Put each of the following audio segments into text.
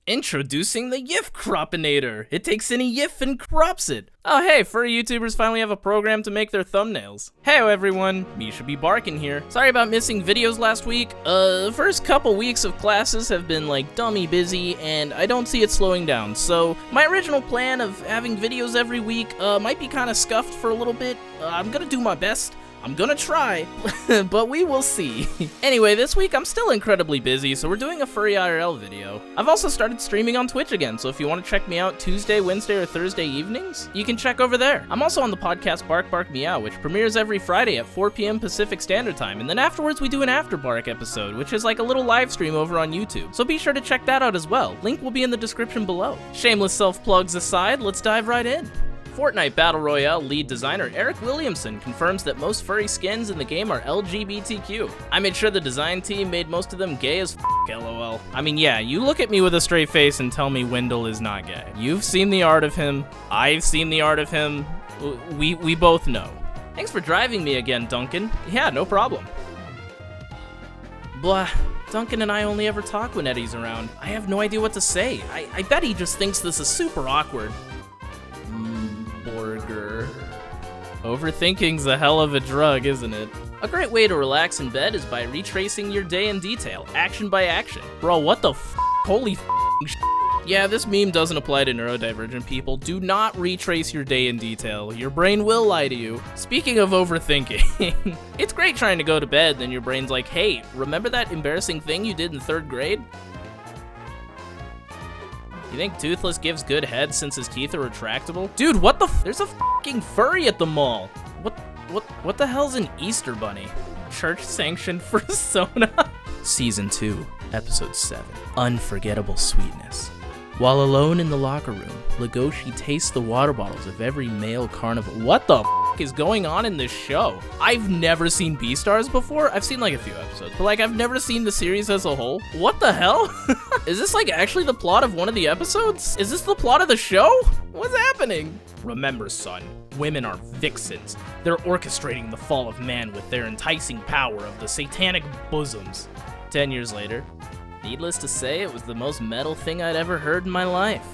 Introducing the YIF Cropinator. It takes any YIF and crops it. Oh hey, furry YouTubers finally have a program to make their thumbnails. Hey everyone, Misha B. Barkin here. Sorry about missing videos last week. The first couple weeks of classes have been like dummy busy and I don't see it slowing down. So my original plan of having videos every week might be kind of scuffed for a little bit. I'm gonna do my best. I'm gonna try, but we will see. Anyway, this week I'm still incredibly busy, so we're doing a furry IRL video. I've also started streaming on Twitch again, so if you want to check me out Tuesday, Wednesday, or Thursday evenings, you can check over there. I'm also on the podcast Bark Bark Meow, which premieres every Friday at 4 p.m. Pacific Standard Time, and then afterwards we do an After Bark episode, which is like a little live stream over on YouTube, so be sure to check that out as well. Link will be in the description below. Shameless self-plugs aside, let's dive right in. Fortnite Battle Royale lead designer Eric Williamson confirms that most furry skins in the game are LGBTQ. I made sure the design team made most of them gay as lol. I mean, yeah, you look at me with a straight face and tell me Wendell is not gay. You've seen the art of him, I've seen the art of him, we both know. Thanks for driving me again, Duncan. Yeah, no problem. Blah. Duncan and I only ever talk when Eddie's around. I have no idea what to say. I bet he just thinks this is super awkward. Burger. Overthinking's a hell of a drug, isn't it? A great way to relax in bed is by retracing your day in detail, action by action. Bro, what the f? Holy f***. Yeah, this meme doesn't apply to neurodivergent people. Do not retrace your day in detail. Your brain will lie to you. Speaking of overthinking, it's great trying to go to bed, then your brain's like, hey, remember that embarrassing thing you did in 3rd grade? You think Toothless gives good head since his teeth are retractable? Dude, what the f? There's a f***ing furry at the mall. What the hell's an Easter bunny? Church-sanctioned persona? Season 2, Episode 7, Unforgettable Sweetness. While alone in the locker room, Legoshi tastes the water bottles of every male carnival. What the f*** is going on in this show? I've never seen Beastars before. I've seen like a few episodes, but like I've never seen the series as a whole. What the hell? Is this like actually the plot of one of the episodes? Is this the plot of the show? What's happening? Remember, son, women are vixens. They're orchestrating the fall of man with their enticing power of the satanic bosoms. 10 years later, needless to say, it was the most metal thing I'd ever heard in my life.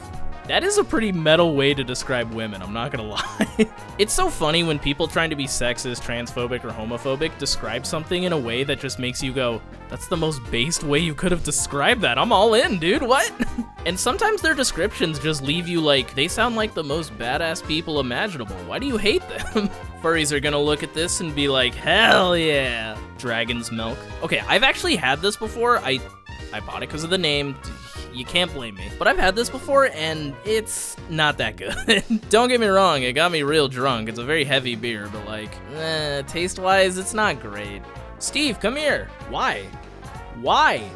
That is a pretty metal way to describe women, I'm not gonna lie. It's so funny when people trying to be sexist, transphobic, or homophobic describe something in a way that just makes you go, that's the most based way you could have described that. I'm all in, dude, what? And sometimes their descriptions just leave you like, they sound like the most badass people imaginable. Why do you hate them? Furries are gonna look at this and be like, hell yeah. Dragon's milk. Okay, I've actually had this before. I bought it because of the name. You can't blame me. But I've had this before, and it's not that good. Don't get me wrong, it got me real drunk. It's a very heavy beer, but like, taste-wise, it's not great. Steve, come here. Why? Why?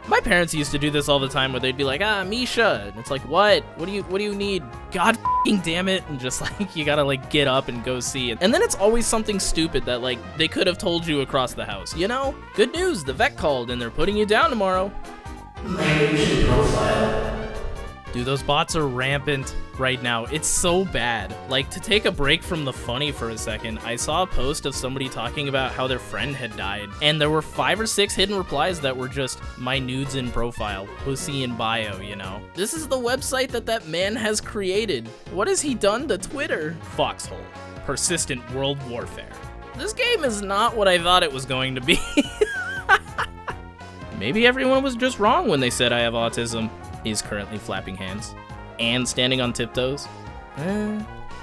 My parents used to do this all the time where they'd be like, Misha. And it's like, what? What do you need? God f***ing damn it. And just like, you gotta like get up and go see it. And then it's always something stupid that like, they could have told you across the house, you know? Good news, the vet called and they're putting you down tomorrow. My profile. Dude, those bots are rampant right now. It's so bad. Like, to take a break from the funny for a second, I saw a post of somebody talking about how their friend had died, and there were 5 or 6 hidden replies that were just, my nudes in profile, pussy in bio, you know? This is the website that man has created. What has he done to Twitter? Foxhole. Persistent world warfare. This game is not what I thought it was going to be. Maybe everyone was just wrong when they said I have autism. Is currently flapping hands and standing on tiptoes.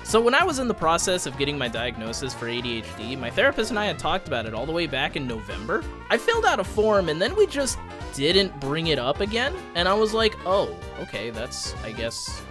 So when I was in the process of getting my diagnosis for ADHD, my therapist and I had talked about it all the way back in November. I filled out a form and then we just didn't bring it up again. And I was like, oh, okay, that's, I guess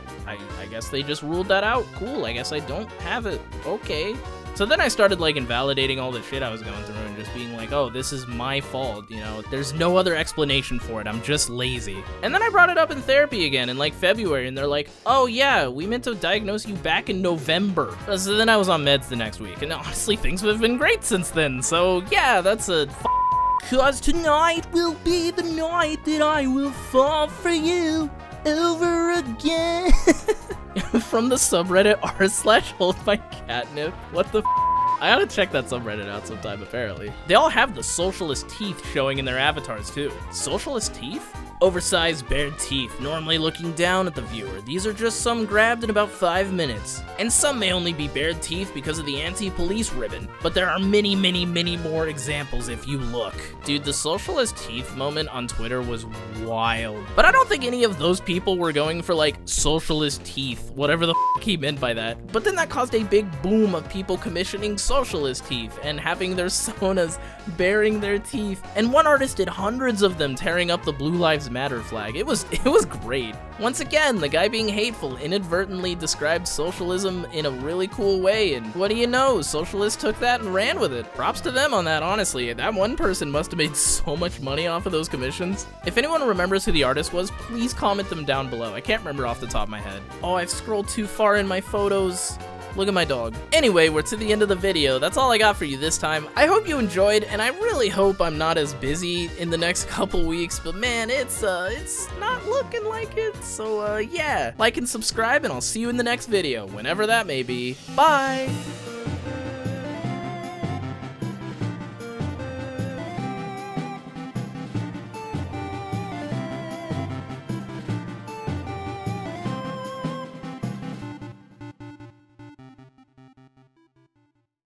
they just ruled that out. Cool, I guess I don't have it. Okay. So then I started like invalidating all the shit I was going through and just being like, oh, this is my fault, you know, there's no other explanation for it, I'm just lazy. And then I brought it up in therapy again in like February and they're like, oh yeah, we meant to diagnose you back in November. So then I was on meds the next week and honestly things have been great since then. So yeah, that's a cause tonight will be the night that I will fall for you over again. From the subreddit r/hold my catnip. What the I gotta check that subreddit out sometime, apparently. They all have the socialist teeth showing in their avatars, too. Socialist teeth? Oversized bared teeth, normally looking down at the viewer. These are just some grabbed in about 5 minutes. And some may only be bared teeth because of the anti-police ribbon, but there are many, many, many more examples if you look. Dude, the socialist teeth moment on Twitter was wild. But I don't think any of those people were going for like socialist teeth, whatever the f he meant by that. But then that caused a big boom of people commissioning socialist teeth and having their sonas baring their teeth. And one artist did hundreds of them tearing up the Blue Lives Matter flag. It was great. Once again, the guy being hateful inadvertently described socialism in a really cool way, and what do you know, socialists took that and ran with it. Props to them on that, honestly. That one person must have made so much money off of those commissions. If anyone remembers who the artist was, please comment them down below. I can't remember off the top of my head. Oh, I've scrolled too far in my photos. Look at my dog. Anyway, we're to the end of the video. That's all I got for you this time. I hope you enjoyed, and I really hope I'm not as busy in the next couple weeks, but man, it's not looking like it. So, yeah, like and subscribe, and I'll see you in the next video, whenever that may be. Bye!